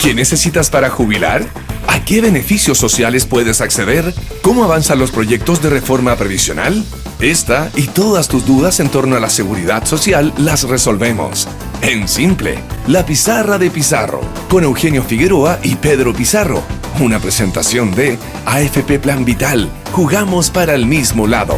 ¿Qué necesitas para jubilar? ¿A qué beneficios sociales puedes acceder? ¿Cómo avanzan los proyectos de reforma previsional? Esta y todas tus dudas en torno a la seguridad social las resolvemos. En Simple, la pizarra de Pizarro, con Eugenio Figueroa y Pedro Pizarro. Una presentación de AFP Plan Vital. Jugamos para el mismo lado.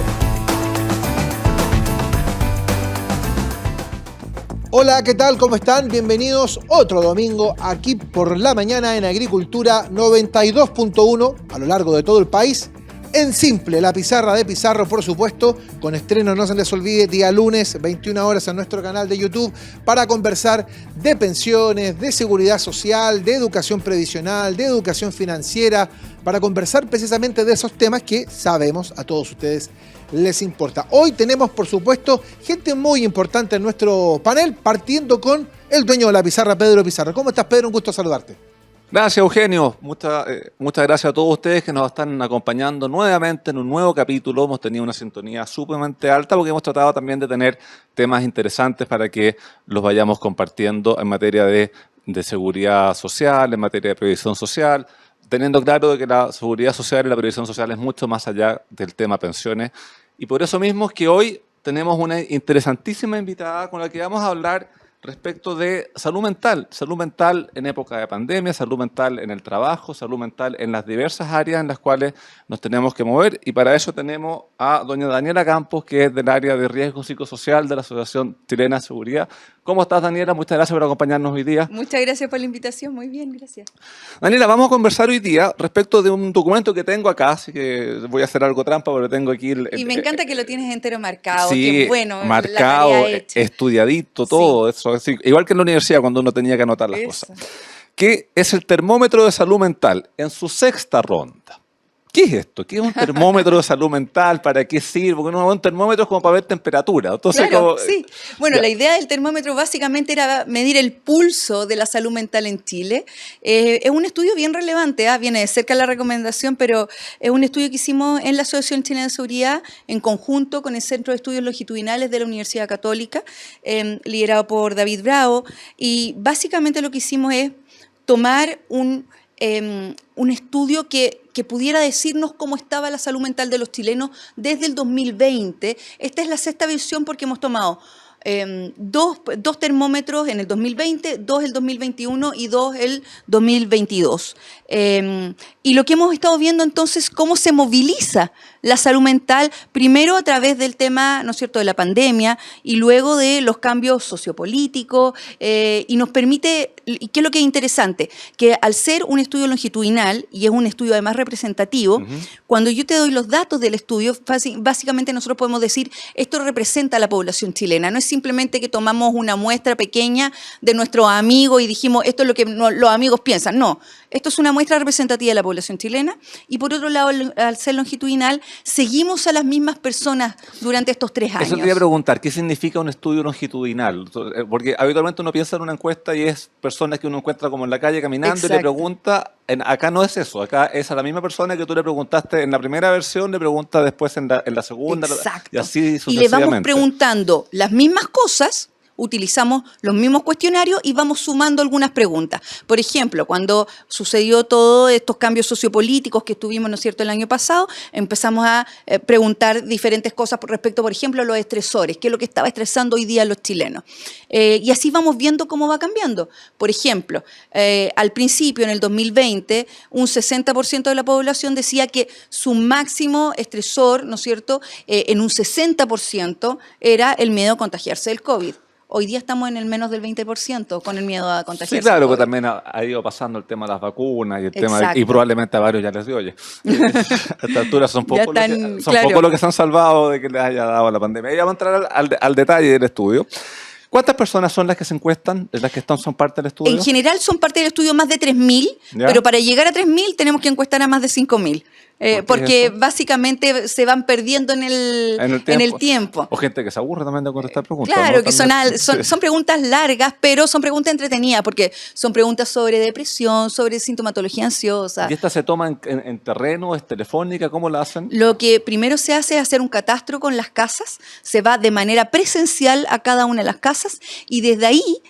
Hola, ¿qué tal? ¿Cómo están? Bienvenidos otro domingo aquí por la mañana en Agricultura 92.1 a lo largo de todo el país. En Simple, la pizarra de Pizarro, por supuesto, con estreno, no se les olvide, día lunes, 21 horas en nuestro canal de YouTube, para conversar de pensiones, de seguridad social, de educación previsional, de educación financiera, para conversar precisamente de esos temas que sabemos a todos ustedes les importa. Hoy tenemos, por supuesto, gente muy importante en nuestro panel, partiendo con el dueño de la pizarra, Pedro Pizarro. ¿Cómo estás, Pedro? Un gusto saludarte. Gracias, Eugenio. Muchas gracias a todos ustedes que nos están acompañando nuevamente en un nuevo capítulo. Hemos tenido una sintonía sumamente alta porque hemos tratado también de tener temas interesantes para que los vayamos compartiendo en materia de seguridad social, en materia de previsión social, teniendo claro de que la seguridad social y la previsión social es mucho más allá del tema pensiones. Y por eso mismo es que hoy tenemos una interesantísima invitada con la que vamos a hablar respecto de salud mental en época de pandemia, salud mental en el trabajo, salud mental en las diversas áreas en las cuales nos tenemos que mover. Y para eso tenemos a doña Daniela Campos, que es del área de riesgo psicosocial de la Asociación Chilena de Seguridad. ¿Cómo estás, Daniela? Muchas gracias por acompañarnos hoy día. Muchas gracias por la invitación. Muy bien, gracias. Daniela, vamos a conversar hoy día respecto de un documento que tengo acá, así que voy a hacer algo trampa, pero tengo aquí y me encanta que lo tienes entero marcado. Sí, qué bueno, marcado, estudiadito, todo eso. Así, igual que en la universidad cuando uno tenía que anotar las cosas. ¿Qué es el termómetro de salud mental en su sexta ronda? ¿Qué es esto? ¿Qué es un termómetro de salud mental? ¿Para qué sirve? Porque un termómetro es como para ver temperatura. Entonces, claro, sí. Bueno, la idea del termómetro básicamente era medir el pulso de la salud mental en Chile. Es un estudio bien relevante, viene de cerca la recomendación, pero es un estudio que hicimos en la Asociación Chilena de Seguridad en conjunto con el Centro de Estudios Longitudinales de la Universidad Católica, liderado por David Bravo. Y básicamente lo que hicimos es tomar un estudio que pudiera decirnos cómo estaba la salud mental de los chilenos desde el 2020. Esta es la sexta versión porque hemos tomado dos termómetros en el 2020, dos el 2021 y dos el 2022. Y lo que hemos estado viendo entonces, cómo se moviliza la salud mental, primero a través del tema, ¿no es cierto?, de la pandemia y luego de los cambios sociopolíticos, y nos permite, y qué es lo que es interesante, que al ser un estudio longitudinal y es un estudio además representativo, cuando yo te doy los datos del estudio, básicamente nosotros podemos decir, esto representa a la población chilena, no es simplemente que tomamos una muestra pequeña de nuestros amigos y dijimos, esto es lo que los amigos piensan, no, esto es una muestra representativa de la población chilena y por otro lado, al ser longitudinal, seguimos a las mismas personas durante estos 3 años. Eso te iba a preguntar, ¿qué significa un estudio longitudinal? Porque habitualmente uno piensa en una encuesta y es personas que uno encuentra como en la calle caminando. Exacto. Y le pregunta, acá no es eso, acá es a la misma persona que tú le preguntaste en la primera versión, le preguntas después en la segunda. Exacto. Y así sucesivamente. Y le vamos preguntando las mismas cosas. Utilizamos los mismos cuestionarios y vamos sumando algunas preguntas. Por ejemplo, cuando sucedió todos estos cambios sociopolíticos que tuvimos, ¿no es cierto?, el año pasado, empezamos a preguntar diferentes cosas respecto, por ejemplo, a los estresores, qué es lo que estaba estresando hoy día a los chilenos. Y así vamos viendo cómo va cambiando. Por ejemplo, al principio, en el 2020, un 60% de la población decía que su máximo estresor, ¿no es cierto?, en un 60% era el miedo a contagiarse del COVID. Hoy día estamos en el menos del 20% con el miedo a contagiarse. Sí, claro, pero también ha ido pasando el tema de las vacunas y el tema y probablemente a varios ya les dio, oye. A esta altura son pocos los que se han salvado de que les haya dado la pandemia. Y vamos a entrar al detalle del estudio. ¿Cuántas personas son las que se encuestan, las que son parte del estudio? En general son parte del estudio más de 3.000, pero para llegar a 3.000 tenemos que encuestar a más de 5.000. Porque básicamente se van perdiendo en el tiempo. O gente que se aburre también de contestar preguntas. Claro, ¿no? Que son preguntas largas, pero son preguntas entretenidas, porque son preguntas sobre depresión, sobre sintomatología ansiosa. ¿Y esta se toma en terreno, es telefónica? ¿Cómo la hacen? Lo que primero se hace es hacer un catastro con las casas, se va de manera presencial a cada una de las casas y desde ahí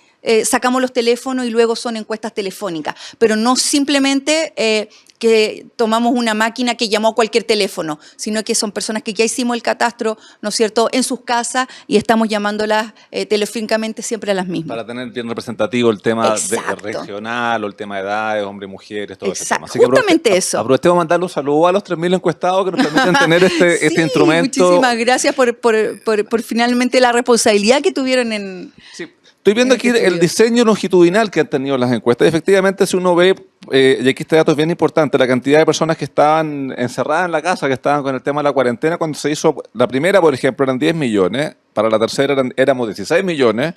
sacamos los teléfonos y luego son encuestas telefónicas, pero no simplemente que tomamos una máquina que llamó a cualquier teléfono, sino que son personas que ya hicimos el catastro, ¿no es cierto?, en sus casas y estamos llamándolas telefónicamente siempre a las mismas. Para tener bien representativo el tema regional o el tema de edades, hombres, mujeres, todo ese tema. Así justamente eso. Aprovechemos de mandarle un saludo a los 3.000 encuestados que nos permiten tener este instrumento. Muchísimas gracias por finalmente la responsabilidad que tuvieron en... Sí. Estoy viendo aquí el diseño longitudinal que han tenido las encuestas. Efectivamente, si uno ve, y aquí este dato es bien importante, la cantidad de personas que estaban encerradas en la casa, que estaban con el tema de la cuarentena, cuando se hizo la primera, por ejemplo, eran 10 millones, para la tercera éramos 16 millones,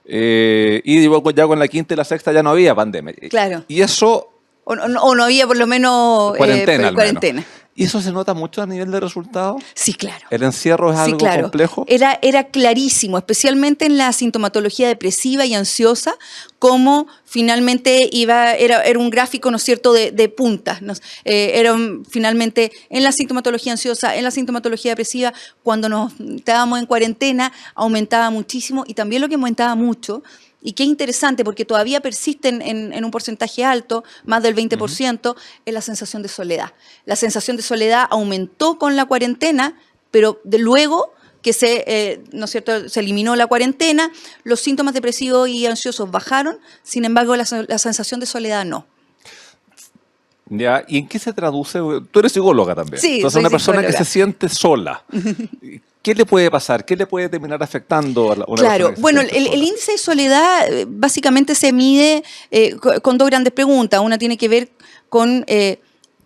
y ya con la quinta y la sexta ya no había pandemia. Claro. Y eso... O no había por lo menos cuarentena. ¿Y eso se nota mucho a nivel de resultados? Sí, claro. ¿El encierro es algo complejo? Era clarísimo, especialmente en la sintomatología depresiva y ansiosa, cómo finalmente era un gráfico, ¿no es cierto?, de puntas. Finalmente, en la sintomatología ansiosa, en la sintomatología depresiva, cuando nos estábamos en cuarentena, aumentaba muchísimo, y también lo que aumentaba mucho, y qué interesante, porque todavía persisten en un porcentaje alto, más del 20%, es la sensación de soledad. La sensación de soledad aumentó con la cuarentena, pero luego que ¿no es cierto?, se eliminó la cuarentena, los síntomas depresivos y ansiosos bajaron, sin embargo la sensación de soledad no. Ya, ¿y en qué se traduce? Tú eres psicóloga también. Sí, entonces, una persona que se siente sola. ¿Qué le puede pasar? ¿Qué le puede terminar afectando a una persona? Claro, bueno, el índice de soledad básicamente se mide con dos grandes preguntas. Una tiene que ver con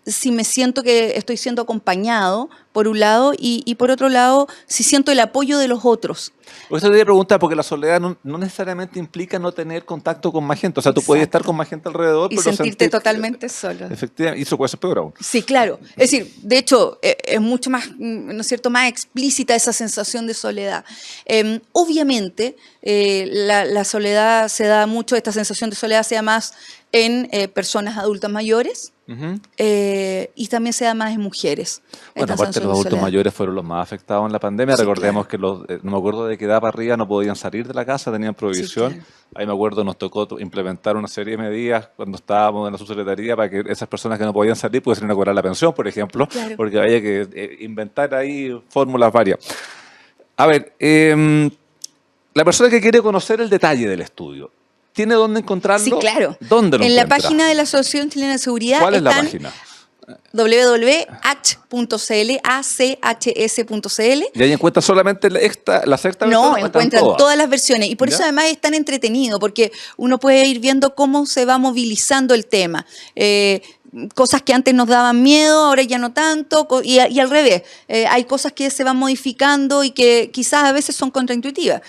si me siento que estoy siendo acompañado, por un lado, y por otro lado, si siento el apoyo de los otros. Eso te voy a preguntar, porque la soledad no necesariamente implica no tener contacto con más gente. O sea, tú puedes estar con más gente alrededor, y pero sentirte totalmente solo. Efectivamente, y eso puede ser peor aún. Sí, claro. Es decir, de hecho, es mucho más, ¿no es cierto?, más explícita esa sensación de soledad. Obviamente, la soledad se da mucho, esta sensación de soledad se da más en personas adultas mayores. Y también se da más en mujeres. Bueno, aparte los adultos mayores fueron los más afectados en la pandemia. Sí, recordemos que no me acuerdo de qué edad para arriba no podían salir de la casa, tenían prohibición. Sí, claro. Ahí me acuerdo, nos tocó implementar una serie de medidas cuando estábamos en la subsecretaría para que esas personas que no podían salir pudiesen cobrar la pensión, por ejemplo, claro, porque había que inventar ahí fórmulas varias. A ver, la persona que quiere conocer el detalle del estudio, ¿tiene dónde encontrarlo? Sí, claro. ¿Dónde lo encuentra? En la página de la Asociación Chilena de Seguridad. ¿Cuál es la página? www.ach.cl, achs.cl. ¿Y ahí encuentra solamente la sexta versión? No, encuentran todas las versiones. Y por eso además es tan entretenido, porque uno puede ir viendo cómo se va movilizando el tema. Cosas que antes nos daban miedo, ahora ya no tanto, y al revés. Hay cosas que se van modificando y que quizás a veces son contraintuitivas.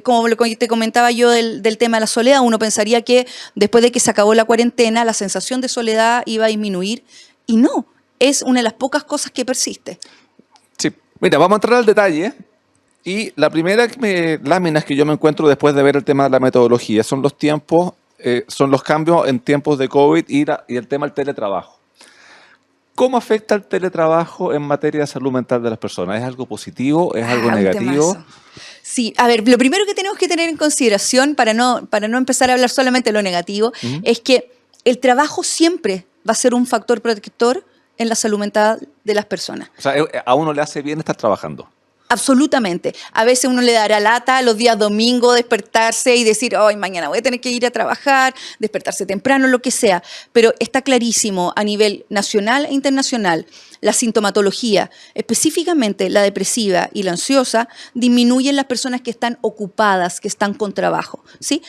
Como te comentaba yo del tema de la soledad, uno pensaría que después de que se acabó la cuarentena, la sensación de soledad iba a disminuir, y no, es una de las pocas cosas que persiste. Sí, mira, vamos a entrar al detalle. Y la primera láminas que yo me encuentro después de ver el tema de la metodología son los tiempos, son los cambios en tiempos de COVID y el tema del teletrabajo. ¿Cómo afecta el teletrabajo en materia de salud mental de las personas? ¿Es algo positivo? ¿Es algo negativo? Sí, a ver, lo primero que tenemos que tener en consideración para no empezar a hablar solamente de lo negativo, es que el trabajo siempre va a ser un factor protector en la salud mental de las personas. O sea, a uno le hace bien estar trabajando. Absolutamente. A veces uno le dará lata los días domingos despertarse y decir, hoy mañana voy a tener que ir a trabajar, despertarse temprano, lo que sea. Pero está clarísimo a nivel nacional e internacional, la sintomatología, específicamente la depresiva y la ansiosa, disminuyen las personas que están ocupadas, que están con trabajo, ¿sí?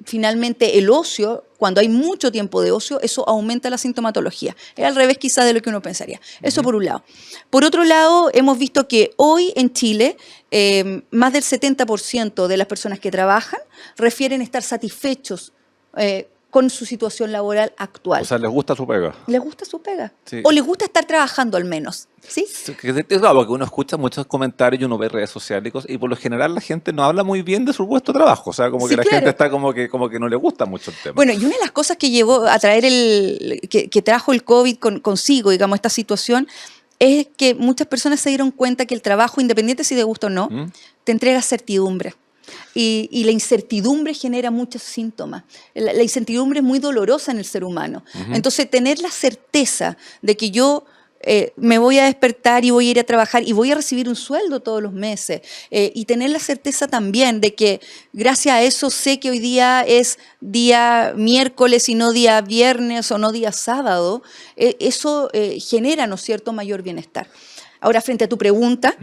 Finalmente el ocio, cuando hay mucho tiempo de ocio, eso aumenta la sintomatología. Es al revés quizás de lo que uno pensaría. Eso por un lado. Por otro lado, hemos visto que hoy en Chile, más del 70% de las personas que trabajan refieren estar satisfechos con su situación laboral actual. O sea, ¿les gusta su pega? ¿Les gusta su pega? Sí. O les gusta estar trabajando al menos, ¿sí? Claro, porque uno escucha muchos comentarios y uno ve redes sociales y por lo general la gente no habla muy bien de su puesto de trabajo. O sea, como que la gente está como que no le gusta mucho el tema. Bueno, y una de las cosas que llevó a traer que trajo el COVID consigo, digamos, esta situación, es que muchas personas se dieron cuenta que el trabajo, independiente si te gusta o no, te entrega certidumbre. Y la incertidumbre genera muchos síntomas. La incertidumbre es muy dolorosa en el ser humano. Entonces, tener la certeza de que yo me voy a despertar y voy a ir a trabajar y voy a recibir un sueldo todos los meses, y tener la certeza también de que gracias a eso sé que hoy día es día miércoles y no día viernes o no día sábado, eso genera, ¿no es cierto?, mayor bienestar. Ahora, frente a tu pregunta,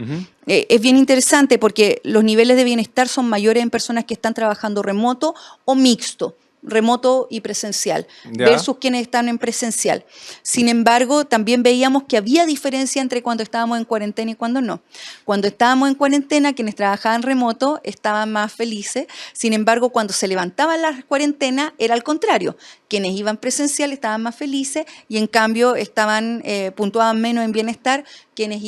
es bien interesante porque los niveles de bienestar son mayores en personas que están trabajando remoto o mixto, remoto y presencial, versus quienes están en presencial. Sin embargo, también veíamos que había diferencia entre cuando estábamos en cuarentena y cuando no. Cuando estábamos en cuarentena, quienes trabajaban remoto estaban más felices. Sin embargo, cuando se levantaban las cuarentenas, era al contrario. Quienes iban presencial estaban más felices y en cambio puntuaban menos en bienestar quienes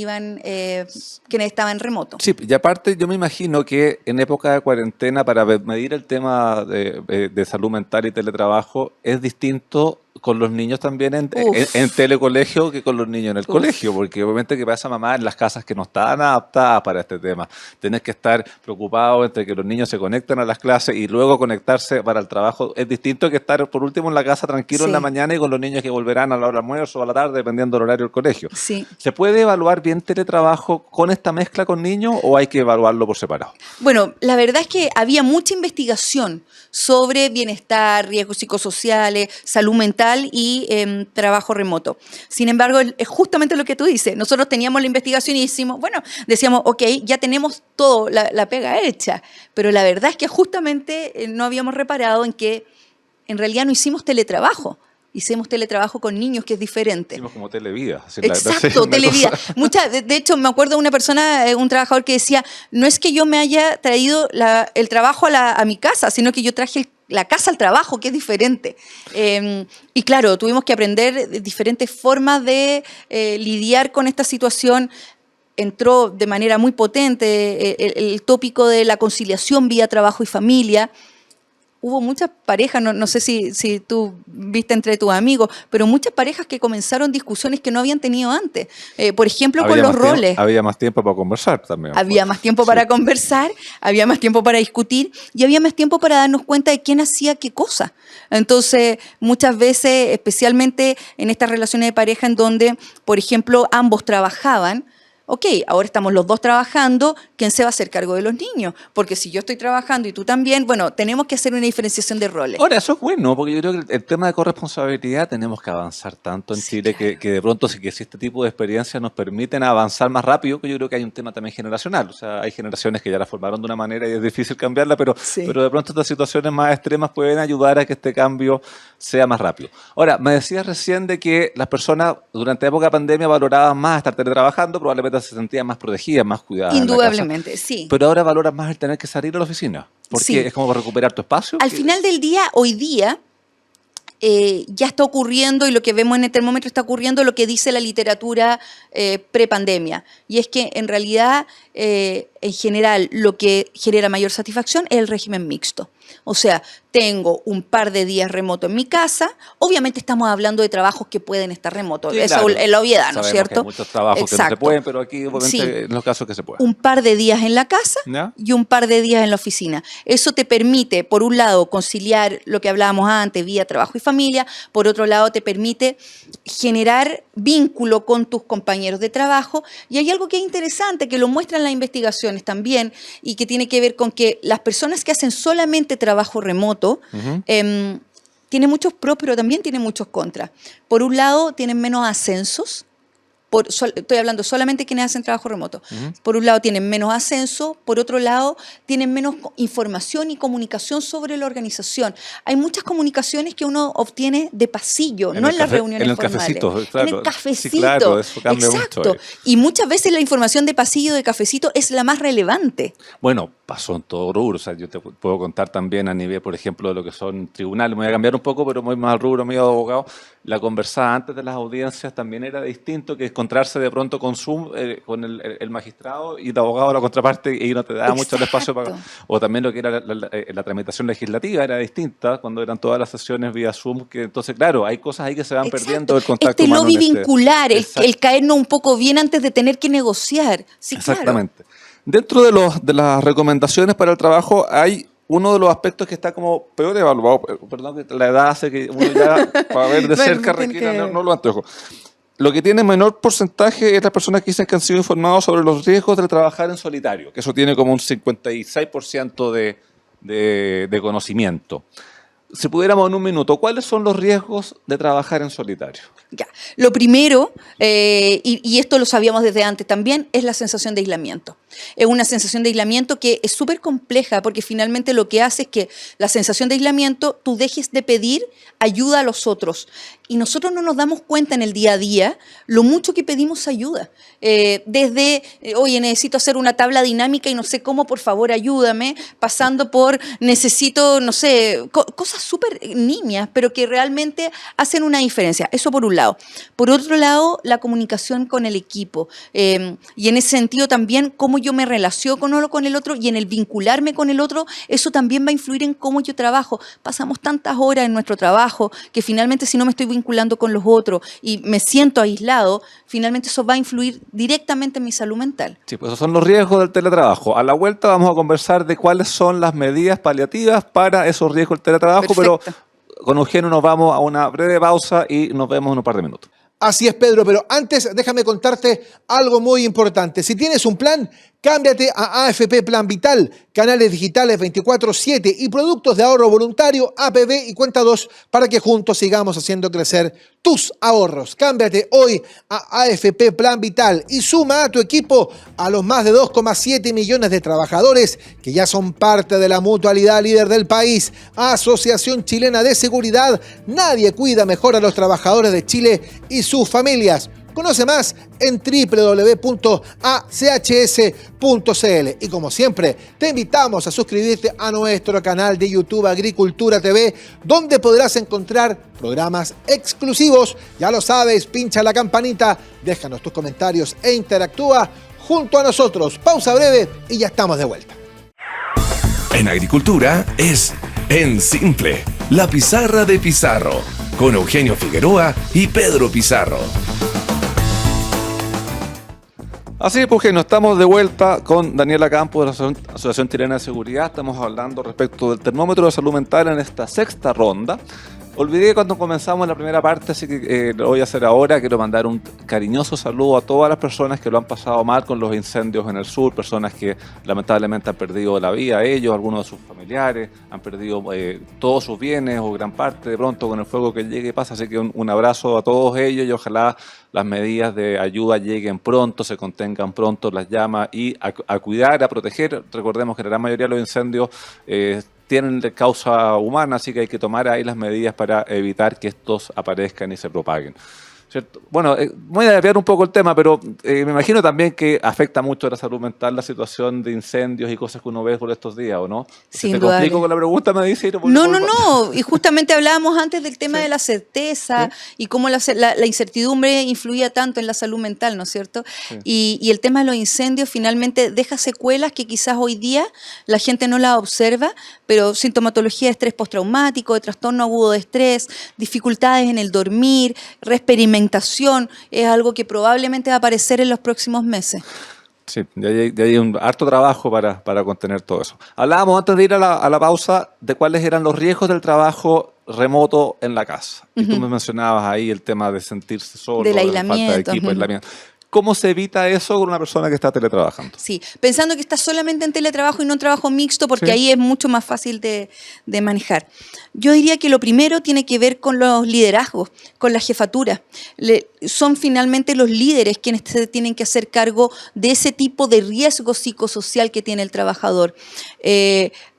estaban remoto. Sí, y aparte yo me imagino que en época de cuarentena, para medir el tema de salud mental y teletrabajo, es distinto con los niños también en telecolegio que con los niños en el colegio, porque obviamente que pasa mamá en las casas que no estaban adaptadas para este tema. Tenés que estar preocupado entre que los niños se conectan a las clases y luego conectarse para el trabajo. Es distinto que estar por último en la casa tranquilo en la mañana y con los niños que volverán a la hora del almuerzo o a la tarde, dependiendo del horario del colegio. Sí. ¿Se puede evaluar bien teletrabajo con esta mezcla con niños o hay que evaluarlo por separado? Bueno, la verdad es que había mucha investigación sobre bienestar, riesgos psicosociales, salud mental y trabajo remoto. Sin embargo, es justamente lo que tú dices. Nosotros teníamos la investigación y decíamos, ok, ya tenemos todo, la pega hecha, pero la verdad es que justamente no habíamos reparado en que en realidad no hicimos teletrabajo. Hicimos teletrabajo con niños, que es diferente. Hicimos como televida. Exacto, televida. De hecho, me acuerdo de una persona, un trabajador que decía, no es que yo me haya traído el trabajo a mi casa, sino que yo traje la casa al trabajo, que es diferente. Y claro, tuvimos que aprender diferentes formas de lidiar con esta situación. Entró de manera muy potente el tópico de la conciliación vía trabajo y familia. Hubo muchas parejas, no sé si tú viste entre tus amigos, pero muchas parejas que comenzaron discusiones que no habían tenido antes. Por ejemplo, con los roles. Había más tiempo para conversar también. Había más tiempo para conversar, había más tiempo para discutir y había más tiempo para darnos cuenta de quién hacía qué cosa. Entonces, muchas veces, especialmente en estas relaciones de pareja en donde, por ejemplo, ambos trabajaban, ok, ahora estamos los dos trabajando, ¿quién se va a hacer cargo de los niños? Porque si yo estoy trabajando y tú también, tenemos que hacer una diferenciación de roles. Ahora, eso es bueno, porque yo creo que el tema de corresponsabilidad tenemos que avanzar tanto en Chile que de pronto si este tipo de experiencias nos permiten avanzar más rápido, que yo creo que hay un tema también generacional. O sea, hay generaciones que ya la formaron de una manera y es difícil cambiarla, pero de pronto estas situaciones más extremas pueden ayudar a que este cambio sea más rápido. Ahora, me decías recién de que las personas durante la época de pandemia valoraban más estar teletrabajando, probablemente se sentían más protegidas, más cuidadas. Indudablemente, sí. Pero ahora valoras más el tener que salir a la oficina, porque es como recuperar tu espacio. Al final del día, hoy día, ya está ocurriendo y lo que vemos en el termómetro está ocurriendo lo que dice la literatura prepandemia. Y es que en realidad, en general, lo que genera mayor satisfacción es el régimen mixto. O sea, tengo un par de días remoto en mi casa. Obviamente estamos hablando de trabajos que pueden estar remotos. Sí, eso es la obviedad, ¿no es cierto? Que hay muchos trabajos que no se pueden, pero aquí obviamente en los casos que se pueden. Un par de días en la casa y un par de días en la oficina. Eso te permite, por un lado, conciliar lo que hablábamos antes, vía trabajo y familia. Por otro lado, te permite generar vínculo con tus compañeros de trabajo. Y hay algo que es interesante, que lo muestran las investigaciones también, y que tiene que ver con que las personas que hacen solamente trabajo remoto tienen muchos pros, pero también tienen muchos contras. Por un lado, tienen menos ascensos. Estoy hablando solamente de quienes hacen trabajo remoto. Por un lado tienen menos ascenso, por otro lado tienen menos información y comunicación sobre la organización. Hay muchas comunicaciones que uno obtiene de pasillo, no en las reuniones formales. Claro. En el cafecito. Sí, claro, eso cambia Exacto. mucho. Y muchas veces la información de pasillo, de cafecito, es la más relevante. Bueno, pasó en todo rubro. O sea, yo te puedo contar también a nivel, por ejemplo, de lo que son tribunales. Me voy a cambiar un poco, pero voy más al rubro mío de abogado. la conversada antes de las audiencias también era distinto que encontrarse de pronto con Zoom, con el magistrado y el abogado de la contraparte, y no te daba mucho el espacio para... O también lo que era la tramitación legislativa era distinta cuando eran todas las sesiones vía Zoom, que entonces, claro, hay cosas ahí que se van perdiendo del contacto humano. Lobby vincular, el caernos un poco bien antes de tener que negociar. Sí, exactamente. Claro. Dentro de las recomendaciones para el trabajo hay uno de los aspectos que está como peor evaluado, perdón, que la edad hace que uno ya, para ver de cerca, requiera no lo anteojo. Lo que tiene menor porcentaje es las personas que dicen que han sido informados sobre los riesgos de trabajar en solitario, que eso tiene como un 56% de conocimiento. Si pudiéramos en un minuto, ¿cuáles son los riesgos de trabajar en solitario? Ya. Lo primero, y esto lo sabíamos desde antes también, es la sensación de aislamiento. Es una sensación de aislamiento que es súper compleja porque finalmente lo que hace es que la sensación de aislamiento, tú dejes de pedir ayuda a los otros. Y nosotros no nos damos cuenta en el día a día lo mucho que pedimos ayuda. Desde, oye, necesito hacer una tabla dinámica y no sé cómo, por favor, ayúdame, pasando por necesito, no sé, cosas súper nimias, pero que realmente hacen una diferencia. Eso por un lado. Por otro lado, la comunicación con el equipo. Y en ese sentido también, cómo yo me relaciono con el otro y en el vincularme con el otro, eso también va a influir en cómo yo trabajo. Pasamos tantas horas en nuestro trabajo que finalmente si no me estoy vinculando con los otros y me siento aislado, finalmente eso va a influir directamente en mi salud mental. Sí, pues esos son los riesgos del teletrabajo. A la vuelta vamos a conversar de cuáles son las medidas paliativas para esos riesgos del teletrabajo, perfecto. Pero con Eugenio nos vamos a una breve pausa y nos vemos en un par de minutos. Así es, Pedro, pero antes déjame contarte algo muy importante. Si tienes un plan, cámbiate a AFP Plan Vital, canales digitales 24/7 y productos de ahorro voluntario, APB y Cuenta 2 para que juntos sigamos haciendo crecer tus ahorros. Cámbiate hoy a AFP Plan Vital y suma a tu equipo a los más de 2,7 millones de trabajadores que ya son parte de la mutualidad líder del país. Asociación Chilena de Seguridad, nadie cuida mejor a los trabajadores de Chile y sus familias. Conoce más en www.achs.cl y como siempre te invitamos a suscribirte a nuestro canal de YouTube Agricultura TV, donde podrás encontrar programas exclusivos. Ya lo sabes, pincha la campanita, déjanos tus comentarios e interactúa junto a nosotros. Pausa breve y ya estamos de vuelta. En Agricultura es En Simple, la pizarra de Pizarro, con Eugenio Figueroa y Pedro Pizarro. Así es, pues, Eugenio, estamos de vuelta con Daniela Campos de la Asociación Chilena de Seguridad. Estamos hablando respecto del termómetro de salud mental en esta sexta ronda. Olvidé cuando comenzamos la primera parte, así que lo voy a hacer ahora. Quiero mandar un cariñoso saludo a todas las personas que lo han pasado mal con los incendios en el sur, personas que lamentablemente han perdido la vida, ellos, algunos de sus familiares, han perdido todos sus bienes o gran parte de pronto con el fuego que llegue y pasa. Así que un abrazo a todos ellos y ojalá las medidas de ayuda lleguen pronto, se contengan pronto las llamas y a cuidar, a proteger. Recordemos que la gran mayoría de los incendios tienen causa humana, así que hay que tomar ahí las medidas para evitar que estos aparezcan y se propaguen. ¿Cierto? Bueno, voy a desviar un poco el tema, pero me imagino también que afecta mucho a la salud mental la situación de incendios y cosas que uno ve por estos días, ¿o no? Sin ¿Te duda. complico con la pregunta, me dice? No. Y justamente hablábamos antes del tema de la certeza y cómo la incertidumbre influía tanto en la salud mental, ¿no es cierto? Sí. Y el tema de los incendios finalmente deja secuelas que quizás hoy día la gente no las observa, pero sintomatología de estrés postraumático, de trastorno agudo de estrés, dificultades en el dormir, experimentación, es algo que probablemente va a aparecer en los próximos meses. Sí, de ahí un harto trabajo para contener todo eso. Hablábamos antes de ir a la pausa de cuáles eran los riesgos del trabajo remoto en la casa. Y tú me mencionabas ahí el tema de sentirse solo, del de aislamiento, falta de equipo, aislamiento. ¿Cómo se evita eso con una persona que está teletrabajando? Sí, pensando que está solamente en teletrabajo y no en trabajo mixto, porque ahí es mucho más fácil de manejar. Yo diría que lo primero tiene que ver con los liderazgos, con la jefatura. Son finalmente los líderes quienes se tienen que hacer cargo de ese tipo de riesgo psicosocial que tiene el trabajador.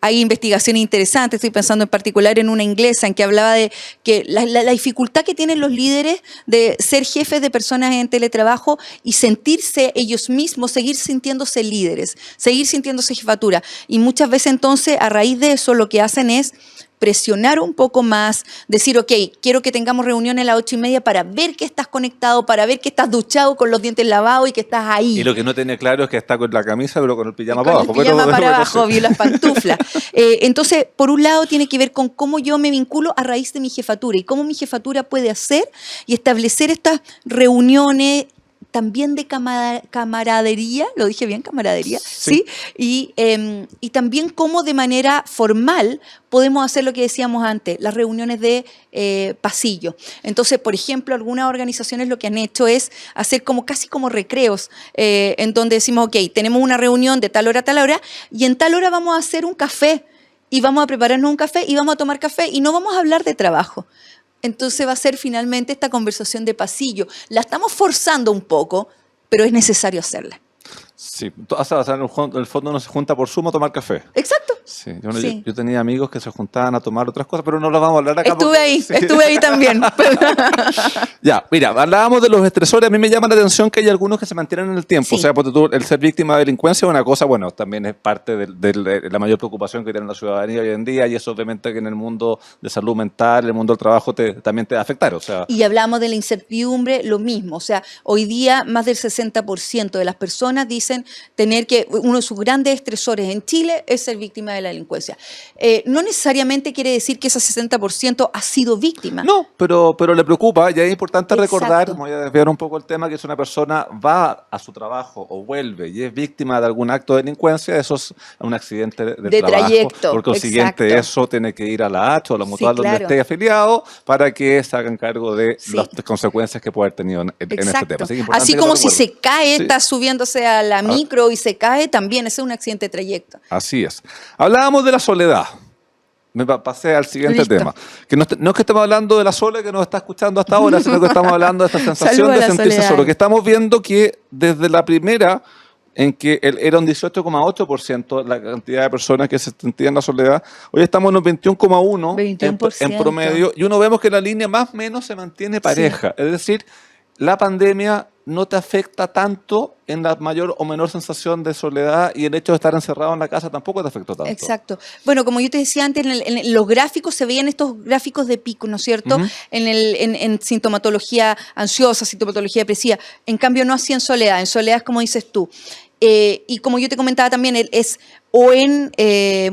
Hay investigaciones interesantes, estoy pensando en particular en una inglesa en que hablaba de que la dificultad que tienen los líderes de ser jefes de personas en teletrabajo y sentirse ellos mismos, seguir sintiéndose líderes, seguir sintiéndose jefatura. Y muchas veces entonces a raíz de eso lo que hacen es presionar un poco más, decir, ok, quiero que tengamos reunión a las 8:30 para ver que estás conectado, para ver que estás duchado con los dientes lavados y que estás ahí. Y lo que no tiene claro es que está con la camisa, pero con el pijama Con para el abajo. pijama Pero, para no abajo, sé. vio las pantuflas. Entonces, por un lado, tiene que ver con cómo yo me vinculo a raíz de mi jefatura y cómo mi jefatura puede hacer y establecer estas reuniones también de camaradería, lo dije bien, camaradería, ¿sí? Y también cómo de manera formal podemos hacer lo que decíamos antes, las reuniones de pasillo. Entonces, por ejemplo, algunas organizaciones lo que han hecho es hacer casi como recreos, en donde decimos, ok, tenemos una reunión de tal hora a tal hora, y en tal hora vamos a hacer un café, y vamos a prepararnos un café, y vamos a tomar café, y no vamos a hablar de trabajo. Entonces va a ser finalmente esta conversación de pasillo. La estamos forzando un poco, pero es necesario hacerla. Sí, o sea, en el fondo uno se junta por Zoom a tomar café. Exacto. Sí, Sí. yo tenía amigos que se juntaban a tomar otras cosas, pero no las vamos a hablar acá. Estuve ahí también. Ya, mira, hablábamos de los estresores. A mí me llama la atención que hay algunos que se mantienen en el tiempo. Sí. O sea, porque tú, el ser víctima de delincuencia es una cosa, bueno, también es parte de la mayor preocupación que tiene la ciudadanía hoy en día, y eso obviamente que en el mundo de salud mental, en el mundo del trabajo, también te va a afectar. O sea, Y hablamos de la incertidumbre, lo mismo. O sea, hoy día más del 60% de las personas dicen tener que, uno de sus grandes estresores en Chile es ser víctima de la delincuencia. No necesariamente quiere decir que ese 60% ha sido víctima. no, pero le preocupa, y es importante recordar, Exacto. voy a desviar un poco el tema, que si una persona va a su trabajo o vuelve y es víctima de algún acto de delincuencia, eso es un accidente de trabajo. trayecto, Por consiguiente, exacto. eso tiene que ir a la H o a la Sí, mutual donde claro. esté afiliado para que se hagan cargo de Sí. las consecuencias que puede haber tenido en este Exacto. tema. Así que importante Así que lo como si recuerden. se cae, Sí. está subiéndose a la micro y se cae, también ese es un accidente de trayecto. Así es. Hablábamos de la soledad. Me pasé al siguiente Listo. tema. Que no es que estemos hablando de la soledad que nos está escuchando hasta ahora, sino que estamos hablando de esta sensación Saludo a de la sentirse soledad. solo. Que estamos viendo que desde la primera, en que era un 18,8% la cantidad de personas que se sentían la soledad, hoy estamos en un 21,1% 21%. en promedio, y uno vemos que la línea más o menos se mantiene pareja. Es decir, la pandemia no te afecta tanto en la mayor o menor sensación de soledad, y el hecho de estar encerrado en la casa tampoco te afectó tanto. Exacto. Bueno, como yo te decía antes, en los gráficos se veían estos gráficos de pico, ¿no es cierto? Ujú. En sintomatología ansiosa, sintomatología depresiva. En cambio, no así en soledad. En soledad es como dices tú. Y como yo te comentaba también, es o en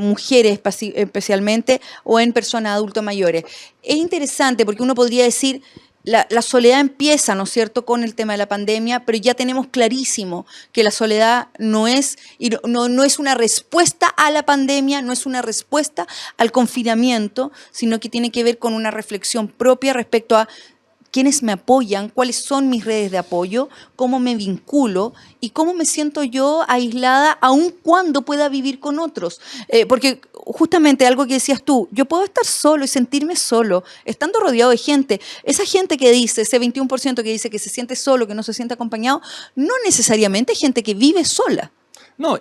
mujeres especialmente, o en personas adultos mayores. Es interesante porque uno podría decir, la soledad empieza, ¿no es cierto?, con el tema de la pandemia, pero ya tenemos clarísimo que la soledad no es una respuesta a la pandemia, no es una respuesta al confinamiento, sino que tiene que ver con una reflexión propia respecto a quiénes me apoyan, cuáles son mis redes de apoyo, cómo me vinculo y cómo me siento yo aislada aun cuando pueda vivir con otros. Porque justamente algo que decías tú, yo puedo estar solo y sentirme solo, estando rodeado de gente. Esa gente que dice, ese 21% que dice que se siente solo, que no se siente acompañado, no necesariamente es gente que vive sola. No,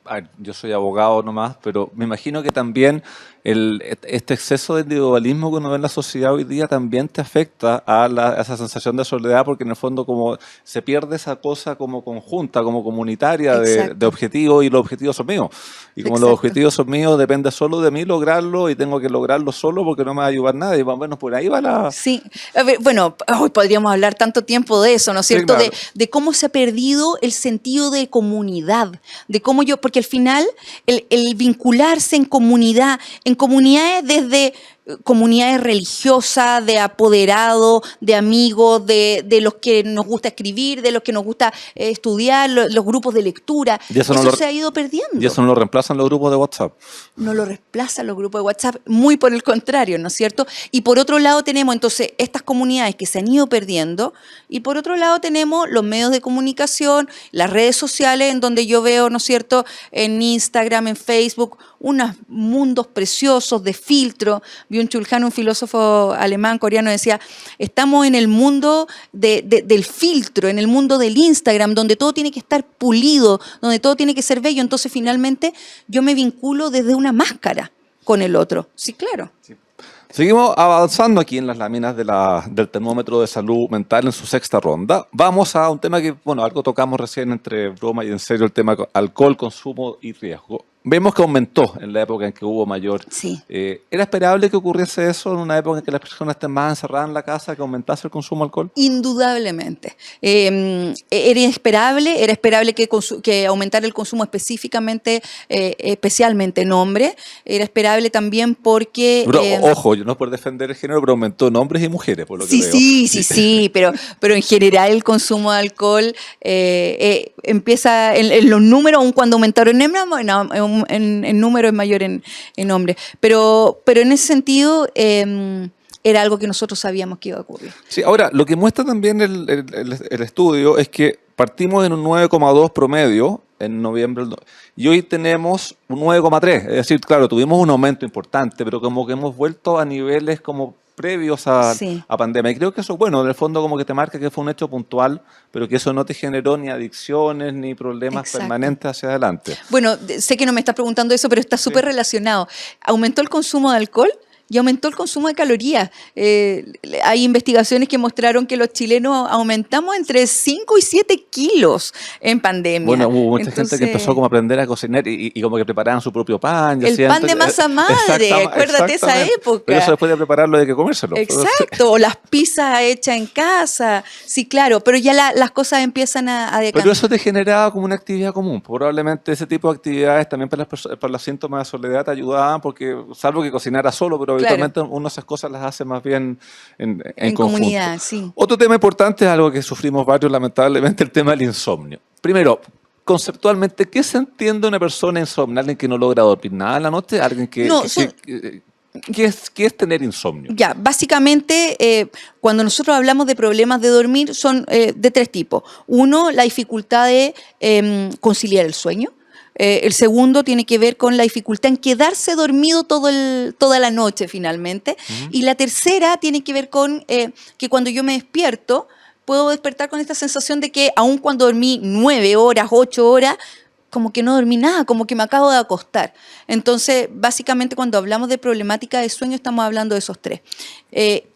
a ver, yo soy abogado nomás, pero me imagino que también este exceso de individualismo que uno ve en la sociedad hoy día también te afecta a esa sensación de soledad, porque en el fondo como se pierde esa cosa como conjunta, como comunitaria Exacto. de objetivos, y los objetivos son míos. Y como los Exacto. objetivos son míos, depende solo de mí lograrlo, y tengo que lograrlo solo porque no me va a ayudar nadie. Más o menos por ahí va la... Sí, a ver, bueno, hoy podríamos hablar tanto tiempo de eso, ¿no es Sí, cierto? claro. De cómo se ha perdido el sentido de comunidad, de cómo porque al final el vincularse en comunidades desde comunidades religiosas, de apoderados, de amigos, de los que nos gusta escribir, de los que nos gusta estudiar, los grupos de lectura, Y eso se ha ido perdiendo. Y eso no lo reemplazan los grupos de WhatsApp. No lo reemplazan los grupos de WhatsApp, muy por el contrario, ¿no es cierto? Y por otro lado tenemos entonces estas comunidades que se han ido perdiendo, y por otro lado tenemos los medios de comunicación, las redes sociales, en donde yo veo, ¿no es cierto?, en Instagram, en Facebook, unos mundos preciosos de filtro. Byung-Chul Han, un filósofo alemán, coreano, decía, estamos en el mundo del filtro, en el mundo del Instagram, donde todo tiene que estar pulido, donde todo tiene que ser bello. Entonces, finalmente, yo me vinculo desde una máscara con el otro. Sí, claro. Seguimos avanzando aquí en las láminas del termómetro de salud mental en su sexta ronda. Vamos a un tema que, bueno, algo tocamos recién entre broma y en serio, el tema alcohol, consumo y riesgo. vemos que aumentó en la época en que hubo mayor. Sí. ¿Era esperable que ocurriese eso en una época en que las personas estén más encerradas en la casa, que aumentase el consumo de alcohol? Indudablemente. Era esperable que aumentara el consumo específicamente, especialmente en hombres. Era esperable también porque... Pero, ojo, yo no es por defender el género, pero aumentó en hombres y mujeres, por lo que veo. Sí, pero en general el consumo de alcohol empieza en los números, aun cuando aumentaron en número es mayor en hombres. Pero en ese sentido era algo que nosotros sabíamos que iba a ocurrir. Sí, ahora, lo que muestra también el estudio es que partimos en un 9,2 promedio en noviembre y hoy tenemos un 9,3. Es decir, claro, tuvimos un aumento importante, pero como que hemos vuelto a niveles como previos a pandemia. Y creo que eso, bueno, en el fondo como que te marca que fue un hecho puntual, pero que eso no te generó ni adicciones ni problemas permanentes hacia adelante. Bueno, sé que no me estás preguntando eso, pero está súper relacionado. Aumentó el consumo de alcohol y aumentó el consumo de calorías. Hay investigaciones que mostraron que los chilenos aumentamos entre 5 y 7 kilos en pandemia. Bueno, hubo mucha gente que empezó como a aprender a cocinar y como que preparaban su propio pan. El pan de masa madre, acuérdate esa época. Pero eso después de prepararlo hay que comérselo. Exacto, o las pizzas hechas en casa. Sí, claro, pero ya las cosas empiezan a decantar. Pero eso te generaba como una actividad común. Probablemente ese tipo de actividades también para los síntomas de soledad te ayudaban, porque salvo que cocinara solo, pero habitualmente uno esas cosas las hace más bien en comunidad, sí. Otro tema importante es algo que sufrimos varios, lamentablemente, el tema del insomnio. Primero, conceptualmente, ¿qué se entiende una persona insomne? ¿Alguien que no logra dormir nada en la noche? ¿Alguien que... No, ¿Qué es tener insomnio? Ya, básicamente, cuando nosotros hablamos de problemas de dormir, son de tres tipos. Uno, la dificultad de conciliar el sueño. El segundo tiene que ver con la dificultad en quedarse dormido toda la noche finalmente. Y la tercera tiene que ver con que cuando yo me despierto, puedo despertar con esta sensación de que aun cuando dormí 9 horas, 8 horas, como que no dormí nada, como que me acabo de acostar. Entonces, básicamente cuando hablamos de problemática de sueño estamos hablando de esos tres.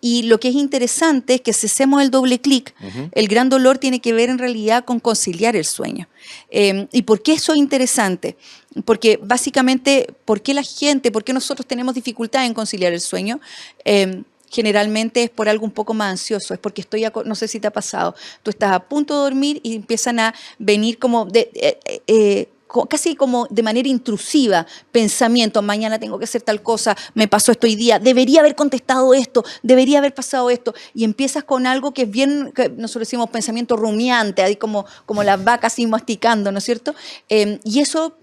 Y lo que es interesante es que si hacemos el doble clic, el gran dolor tiene que ver en realidad con conciliar el sueño. ¿Y por qué eso es interesante? Porque básicamente, por qué nosotros tenemos dificultad en conciliar el sueño? Generalmente es por algo un poco más ansioso, es porque no sé si te ha pasado, tú estás a punto de dormir y empiezan a venir como casi como de manera intrusiva, pensamientos, mañana tengo que hacer tal cosa, me pasó esto hoy día, debería haber contestado esto, debería haber pasado esto, y empiezas con algo que es bien, que nosotros decimos pensamiento rumiante, ahí como las vacas así masticando, ¿no es cierto? Y eso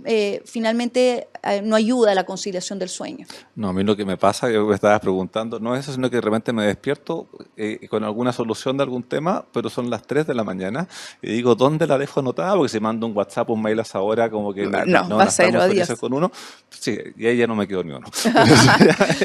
finalmente no ayuda a la conciliación del sueño. No, a mí lo que me pasa, que me estabas preguntando, no es eso, sino que de repente me despierto con alguna solución de algún tema, pero son las 3 de la mañana, y digo, ¿dónde la dejo anotada? Porque si mando un WhatsApp, un mail a esa hora, como que no va a ser felices con uno. Sí, y ahí ya no me quedo ni uno.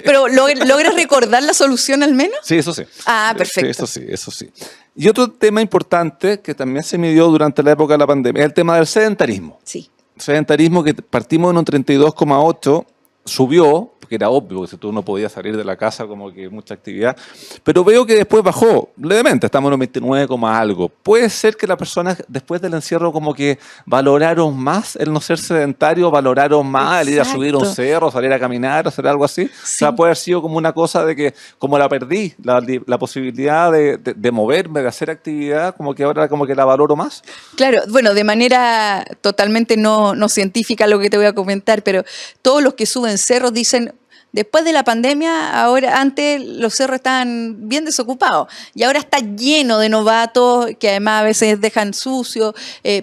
¿Pero logras recordar la solución al menos? Sí, eso sí. Ah, perfecto. Sí, eso sí. Y otro tema importante que también se midió durante la época de la pandemia es el tema del sedentarismo. Sí. Sedentarismo que partimos en un 32,8, subió, porque era obvio, porque si tú no podías salir de la casa, como que mucha actividad, pero veo que después bajó levemente, estamos en un 29, algo. Puede ser que las personas después del encierro como que valoraron más el no ser sedentario, valoraron más el ir a subir un cerro, salir a caminar, hacer algo así. Sí. O sea, puede haber sido como una cosa de que, como la perdí, la posibilidad de moverme, de hacer actividad, como que ahora como que la valoro más. Claro, bueno, de manera totalmente no científica lo que te voy a comentar, pero todos los que suben cerros dicen, después de la pandemia, antes los cerros estaban bien desocupados y ahora está lleno de novatos que además a veces dejan sucios,